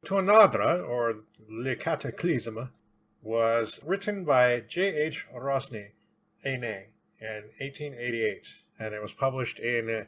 Tornadres, or Le Cataclysme, was written by J.H. Rosny, Aîné, in 1888, and it was published in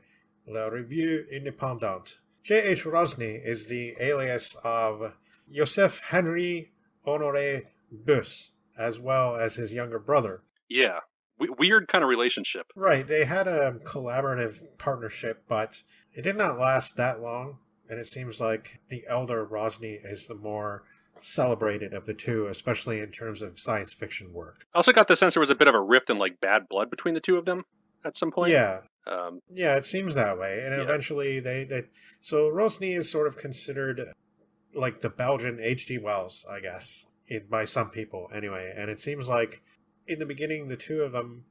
La Revue Indépendante. J.H. Rosny is the alias of Joseph Henri Honoré Bus, as well as his younger brother. Yeah. Weird kind of relationship. Right, they had a collaborative partnership, but it did not last that long, and it seems like the elder Rosny is the more celebrated of the two, especially in terms of science fiction work. I also got the sense there was a bit of a rift and like bad blood between the two of them at some point. Yeah. Yeah, it seems that way. And eventually so Rosny is sort of considered like the Belgian H.G. Wells, I guess, by some people anyway. And it seems like in the beginning, the two of them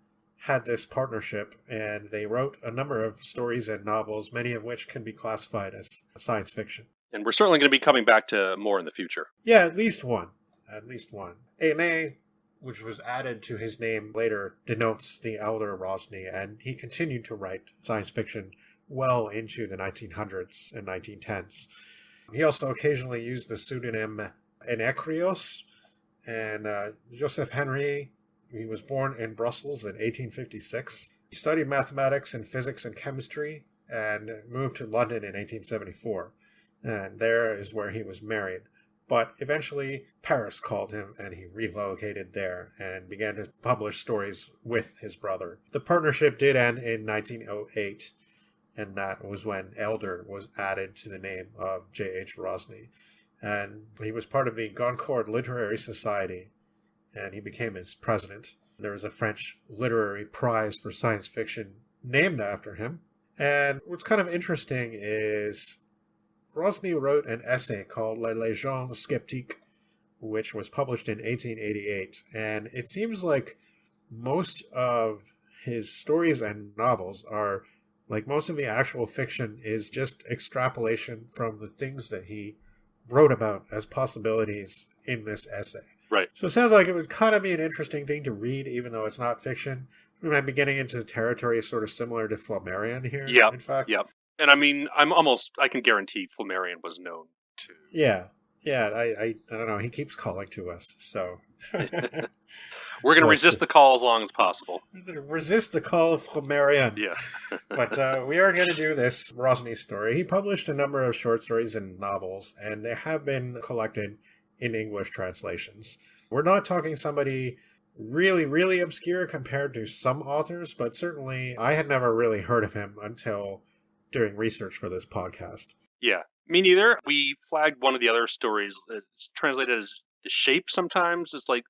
had this partnership, and they wrote a number of stories and novels, many of which can be classified as science fiction. And we're certainly going to be coming back to more in the future. Yeah, at least one. At least one. Aîné, which was added to his name later, denotes the elder Rosny, and he continued to write science fiction well into the 1900s and 1910s. He also occasionally used the pseudonym Enekrios, and Joseph Henri. He was born in Brussels in 1856. He studied mathematics and physics and chemistry and moved to London in 1874. And there is where he was married. But eventually, Paris called him, and he relocated there and began to publish stories with his brother. The partnership did end in 1908, and that was when Elder was added to the name of J.H. Rosny. And he was part of the Goncourt Literary Society, and he became its president. There was a French literary prize for science fiction named after him. And what's kind of interesting is Rosny wrote an essay called La Légende Sceptique, which was published in 1888. And it seems like most of his stories and novels are, like most of the actual fiction, is just extrapolation from the things that he wrote about as possibilities in this essay. Right. So it sounds like it would kind of be an interesting thing to read, even though it's not fiction. We might be getting into territory sort of similar to Flammarion here, in fact. Yep. And I mean, I can guarantee Flammarion was known to. Yeah. Yeah, I don't know. He keeps calling to us, so. We're going to resist the call as long as possible. Resist the call of Flammarion. Yeah. But we are going to do this Rosny story. He published a number of short stories and novels, and they have been collected in English translations. We're not talking somebody really, really obscure compared to some authors, but certainly I had never really heard of him until doing research for this podcast. Yeah, me neither. We flagged one of the other stories. It's translated as The Shape sometimes. It's like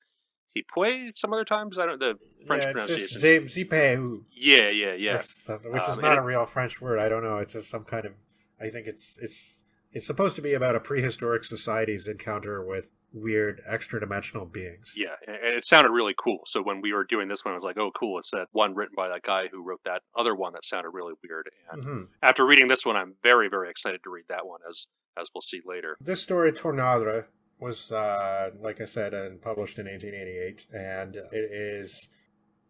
Hipue some other times. I don't know the French pronunciation. Zipeu. Yeah. Which is not a real French word. I don't know. It's just some kind of, I think it's supposed to be about a prehistoric society's encounter with weird extra-dimensional beings. Yeah, and it sounded really cool. So when we were doing this one, I was like, oh, cool. It's that one written by that guy who wrote that other one that sounded really weird. And after reading this one, I'm very, very excited to read that one, as we'll see later. This story, Tornadres, was, like I said, published in 1888, and it is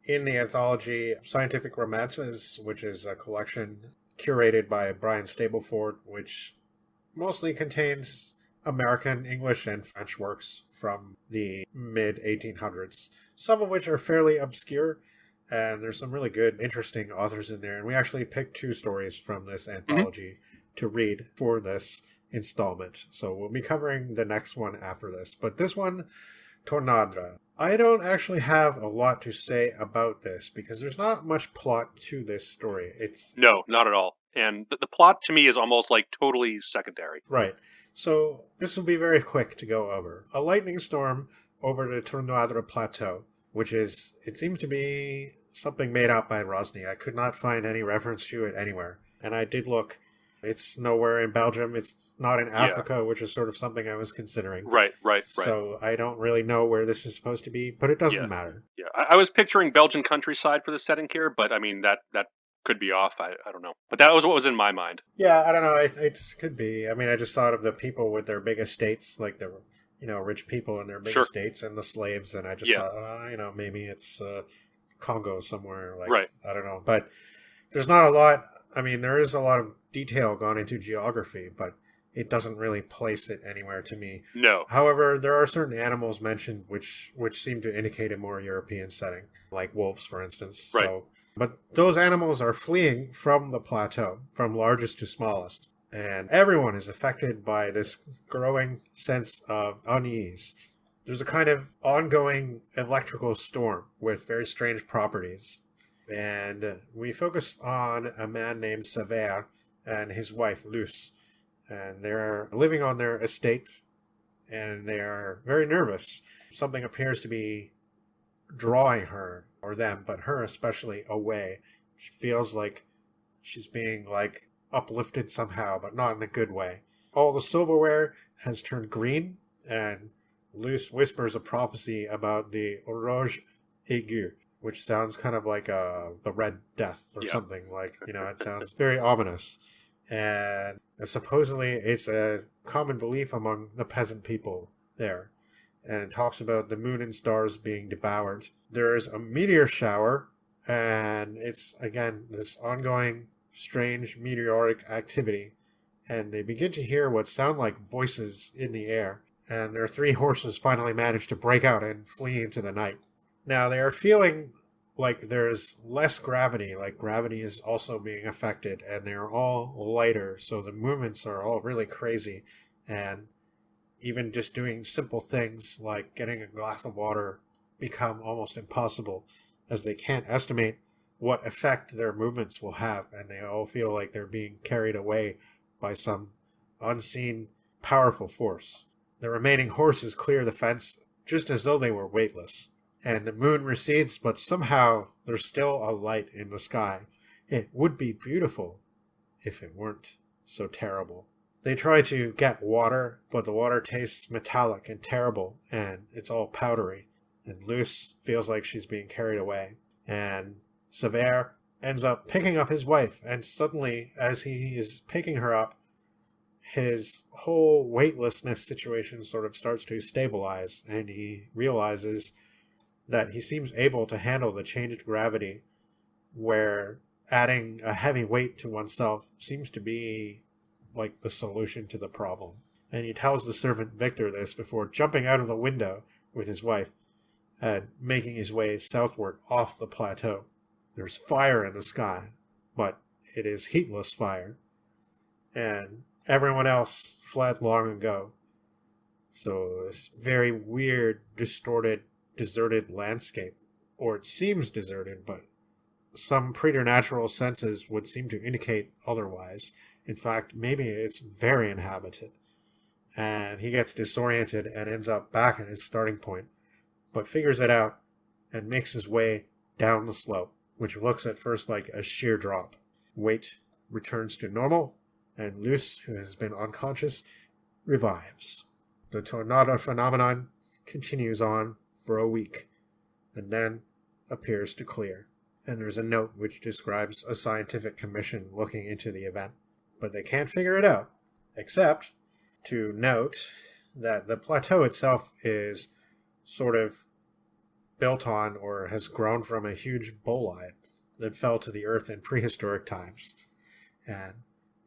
in the anthology Scientific Romances, which is a collection curated by Brian Stableford, which mostly contains American, English, and French works from the mid-1800s, some of which are fairly obscure, and there's some really good, interesting authors in there. And we actually picked 2 stories from this anthology to read for this installment. So we'll be covering the next one after this. But this one, Tornadres, I don't actually have a lot to say about this because there's not much plot to this story. No, not at all. And the plot to me is almost like totally secondary. Right. So this will be very quick to go over. A lightning storm over the Tornadres Plateau, which is, it seems to be something made up by Rosny. I could not find any reference to it anywhere. And I did look. It's nowhere in Belgium. It's not in Africa, which is sort of something I was considering. Right. So I don't really know where this is supposed to be, but it doesn't matter. Yeah, I was picturing Belgian countryside for the setting here, but I mean, that could be off. I don't know. But that was what was in my mind. Yeah, I don't know. It could be. I mean, I just thought of the people with their big estates, like the rich people in their big estates and the slaves, and I just thought, maybe it's Congo somewhere. Like, I don't know. But there's not a lot. I mean, there is a lot of detail gone into geography, but it doesn't really place it anywhere to me. No. However, there are certain animals mentioned which seem to indicate a more European setting, like wolves, for instance. Right. So, but those animals are fleeing from the plateau, from largest to smallest. And everyone is affected by this growing sense of unease. There's a kind of ongoing electrical storm with very strange properties. And we focus on a man named Sever and his wife, Luce. And they're living on their estate, and they are very nervous. Something appears to be drawing her, or them, but her especially, away. She feels like she's being, like, uplifted somehow, but not in a good way. All the silverware has turned green, and Luce whispers a prophecy about the Rouge Aigu, which sounds kind of like the Red Death or something. Like, it sounds very ominous. And supposedly it's a common belief among the peasant people there. And it talks about the moon and stars being devoured. There is a meteor shower, and it's, again, this ongoing strange meteoric activity. And they begin to hear what sound like voices in the air. And their 3 horses finally manage to break out and flee into the night. Now, they are feeling like there's less gravity, like gravity is also being affected, and they're all lighter, so the movements are all really crazy, and even just doing simple things like getting a glass of water become almost impossible, as they can't estimate what effect their movements will have, and they all feel like they're being carried away by some unseen, powerful force. The remaining horses clear the fence just as though they were weightless. And the moon recedes, but somehow there's still a light in the sky. It would be beautiful if it weren't so terrible. They try to get water, but the water tastes metallic and terrible, and it's all powdery. And Luce feels like she's being carried away. And Sever ends up picking up his wife, and suddenly, as he is picking her up, his whole weightlessness situation sort of starts to stabilize, and he realizes that he seems able to handle the changed gravity, where adding a heavy weight to oneself seems to be like the solution to the problem. And he tells the servant Victor this before jumping out of the window with his wife and making his way southward off the plateau. There's fire in the sky, but it is heatless fire, and everyone else fled long ago. So this very weird, distorted, deserted landscape, or it seems deserted, but some preternatural senses would seem to indicate otherwise. In fact, maybe it's very inhabited. And he gets disoriented and ends up back at his starting point, but figures it out and makes his way down the slope, which looks at first like a sheer drop. Weight returns to normal, and Luce, who has been unconscious, revives. The tornado phenomenon continues on for a week, and then appears to clear. And there's a note which describes a scientific commission looking into the event. But they can't figure it out, except to note that the plateau itself is sort of built on or has grown from a huge bolide that fell to the earth in prehistoric times. And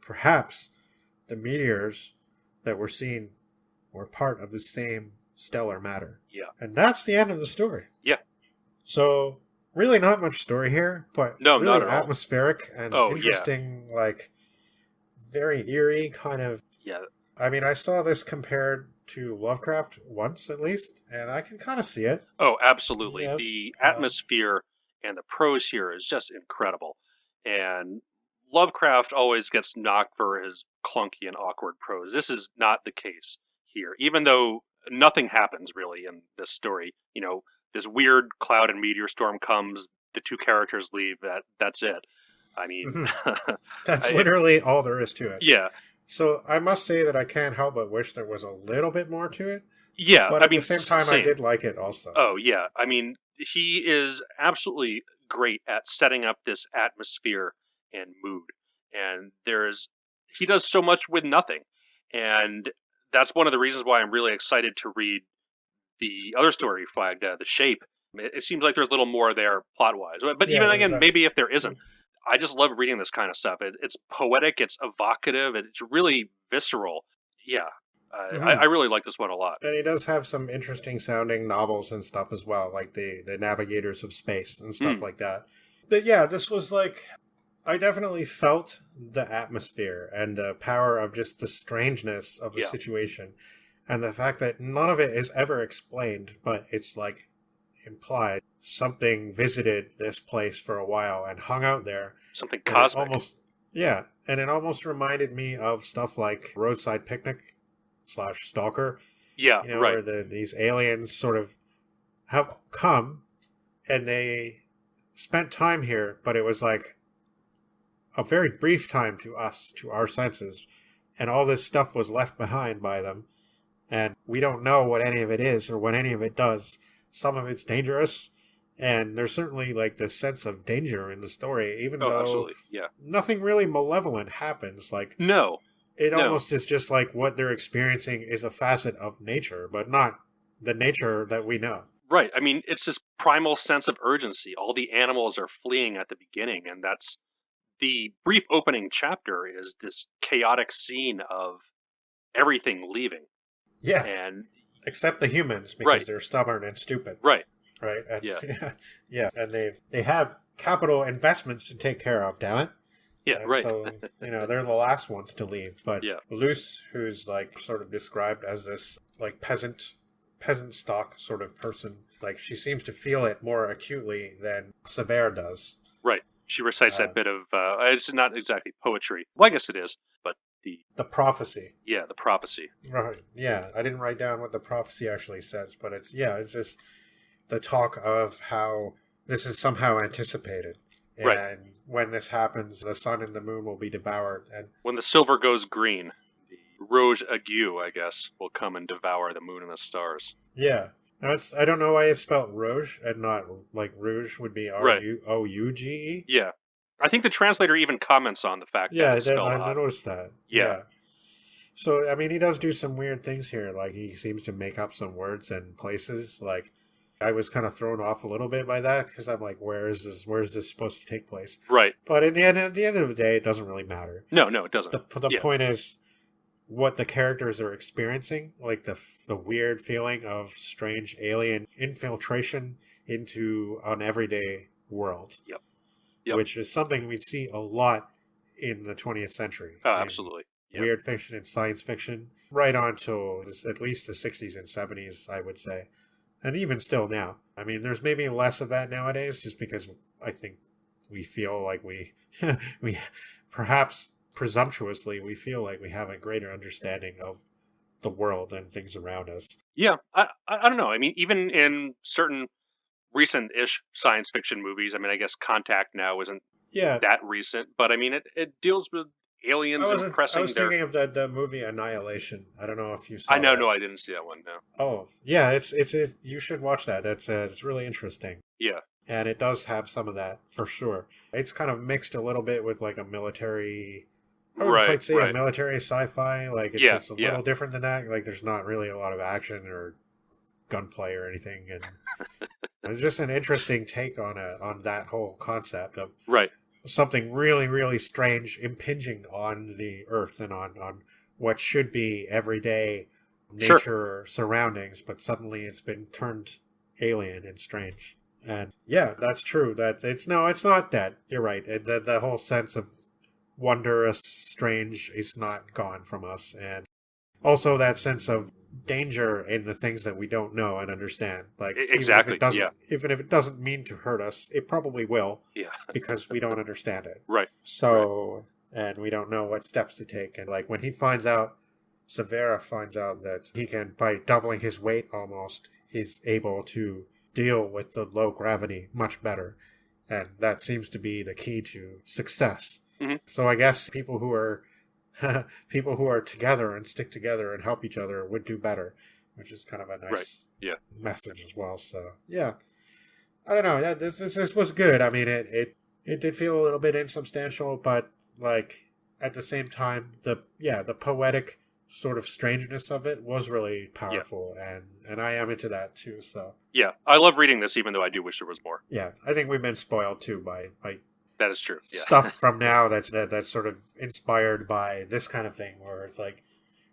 perhaps the meteors that were seen were part of the same stellar matter. Yeah. And that's the end of the story. Yeah. So, really not much story here, but no, really not at atmospheric and interesting, like, very eerie kind of... Yeah. I mean, I saw this compared to Lovecraft once, at least, and I can kind of see it. Oh, absolutely. Yep. The atmosphere and the prose here is just incredible. And Lovecraft always gets knocked for his clunky and awkward prose. This is not the case here, even though nothing happens really in this story. You know, this weird cloud and meteor storm comes, the 2 characters leave, that's it. I mean... That's literally all there is to it. Yeah. So I must say that I can't help but wish there was a little bit more to it. Yeah, but at the same time, I did like it also. Oh, yeah. I mean, he is absolutely great at setting up this atmosphere and mood. And he does so much with nothing. And that's one of the reasons why I'm really excited to read the other story flagged, The Shape. It seems like there's a little more there plot-wise. But yeah, even again, maybe if there isn't, I just love reading this kind of stuff. It's poetic, it's evocative, it's really visceral. Yeah. Mhm. I really like this one a lot. And he does have some interesting sounding novels and stuff as well, like the Navigators of Space and stuff like that. But yeah, this was like, I definitely felt the atmosphere and the power of just the strangeness of the Yeah. situation. And the fact that none of it is ever explained, but it's like implied. Something visited this place for a while and hung out there. Something And it cosmic. almost, yeah, and it almost reminded me of stuff like Roadside Picnic / Stalker. Yeah, You know, right. where these aliens sort of have come and they spent time here, but it was like a very brief time to us, to our senses, and all this stuff was left behind by them, and we don't know what any of it is or what any of it does. Some of it's dangerous, and there's certainly like this sense of danger in the story, even Oh, though absolutely. Yeah. nothing really malevolent happens. Like, No. it No. almost is just like what they're experiencing is a facet of nature, but not the nature that we know. Right. I mean, it's this primal sense of urgency. All the animals are fleeing at the beginning, and that's the brief opening chapter is this chaotic scene of everything leaving. Yeah, And except the humans because right. they're stubborn and stupid. Right. Right? And, Yeah. yeah, and they have capital investments to take care of, damn it. Yeah, And right. so, they're the last ones to leave. But Yeah. Luce, who's like sort of described as this like peasant stock sort of person, like she seems to feel it more acutely than Sever does. Right. She recites that bit of it's not exactly poetry. Well, I guess it is, but the prophecy. Yeah, the prophecy. Right. Yeah, I didn't write down what the prophecy actually says, but it's just the talk of how this is somehow anticipated. And Right. when this happens, the sun and the moon will be devoured. And When the silver goes green, the Rouge Ague, I guess, will come and devour the moon and the stars. yeah. Now I don't know why it's spelled Rouge and not like Rouge would be Rouge. Yeah. I think the translator even comments on the fact that it's spelled I odd. noticed that. Yeah. So, I mean, he does do some weird things here. Like, he seems to make up some words and places. Like, I was kind of thrown off a little bit by that because I'm like, where is this supposed to take place? Right. But at the end of the day, it doesn't really matter. No, it doesn't. The point is what the characters are experiencing, like the weird feeling of strange alien infiltration into an everyday world. Yep. Which is something we see a lot in the 20th century. Oh, absolutely. Yep. Weird fiction and science fiction, right on till at least the 60s and 70s, I would say. And even still now. I mean, there's maybe less of that nowadays, just because I think we feel like we perhaps presumptuously, we feel like we have a greater understanding of the world and things around us. Yeah, I don't know. I mean, even in certain recent-ish science fiction movies, I mean, I guess Contact now isn't that recent, but I mean, it deals with aliens impressing. I was thinking of the movie Annihilation. I don't know if you saw. I know, that. No, I didn't see that one. No. Oh, yeah, it's you should watch that. It's really interesting. Yeah. And it does have some of that for sure. It's kind of mixed a little bit with like a military. I wouldn't quite say a military sci-fi. Like it's just a little different than that. Like there's not really a lot of action or gunplay or anything, and it's just an interesting take on that whole concept of something really, really strange impinging on the Earth and on what should be everyday nature surroundings, but suddenly it's been turned alien and strange. And yeah, that's true. It's not that. You're right. The whole sense of wondrous, strange is not gone from us, and also that sense of danger in the things that we don't know and understand. Like exactly, even if it doesn't mean to hurt us, it probably will. Yeah, because we don't understand it. Right. So, and we don't know what steps to take. And like when he finds out, Severa finds out that he can, by doubling his weight almost, he's able to deal with the low gravity much better. And that seems to be the key to success. Mm-hmm. So I guess people who are together and stick together and help each other would do better, which is kind of a nice message as well. So yeah, I don't know. Yeah, this was good. I mean, it did feel a little bit insubstantial, but like at the same time, the poetic sort of strangeness of it was really powerful, and I am into that too. So yeah, I love reading this, even though I do wish there was more. Yeah, I think we've been spoiled too by that is true. Stuff from now that's sort of inspired by this kind of thing, where it's like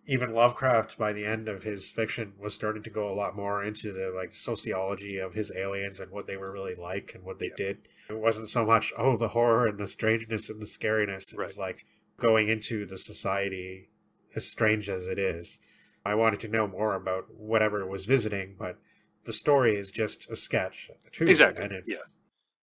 even Lovecraft, by the end of his fiction, was starting to go a lot more into the like sociology of his aliens and what they were really like and what they did. It wasn't so much, oh, the horror and the strangeness and the scariness. It was like going into the society, as strange as it is. I wanted to know more about whatever it was visiting, but the story is just a sketch, too. Exactly. And it's...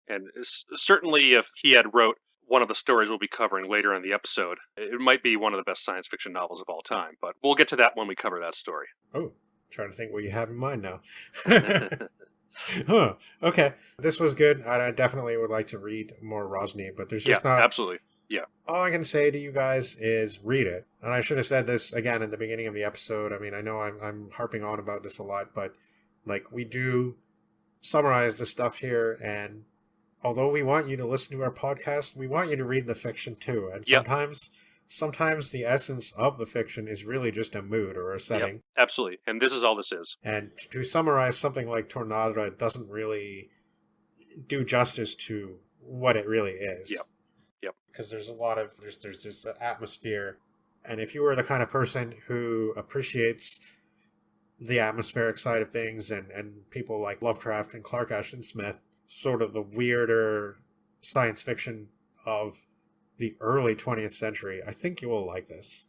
And certainly, if he had wrote one of the stories we'll be covering later in the episode, it might be one of the best science fiction novels of all time. But we'll get to that when we cover that story. Oh, trying to think what you have in mind now. Huh. Okay. This was good. I definitely would like to read more Rosny, but there's just not... absolutely. Yeah. All I can say to you guys is read it. And I should have said this again in the beginning of the episode. I mean, I know I'm harping on about this a lot, but like we do summarize the stuff here, and although we want you to listen to our podcast, we want you to read the fiction too. And sometimes the essence of the fiction is really just a mood or a setting. Yep, absolutely. And this is all this is. And to summarize something like Tornadres doesn't really do justice to what it really is. Yep. Because there's a lot of, there's just the atmosphere. And if you were the kind of person who appreciates the atmospheric side of things and people like Lovecraft and Clark Ashton Smith, sort of the weirder science fiction of the early 20th century, I think you will like this.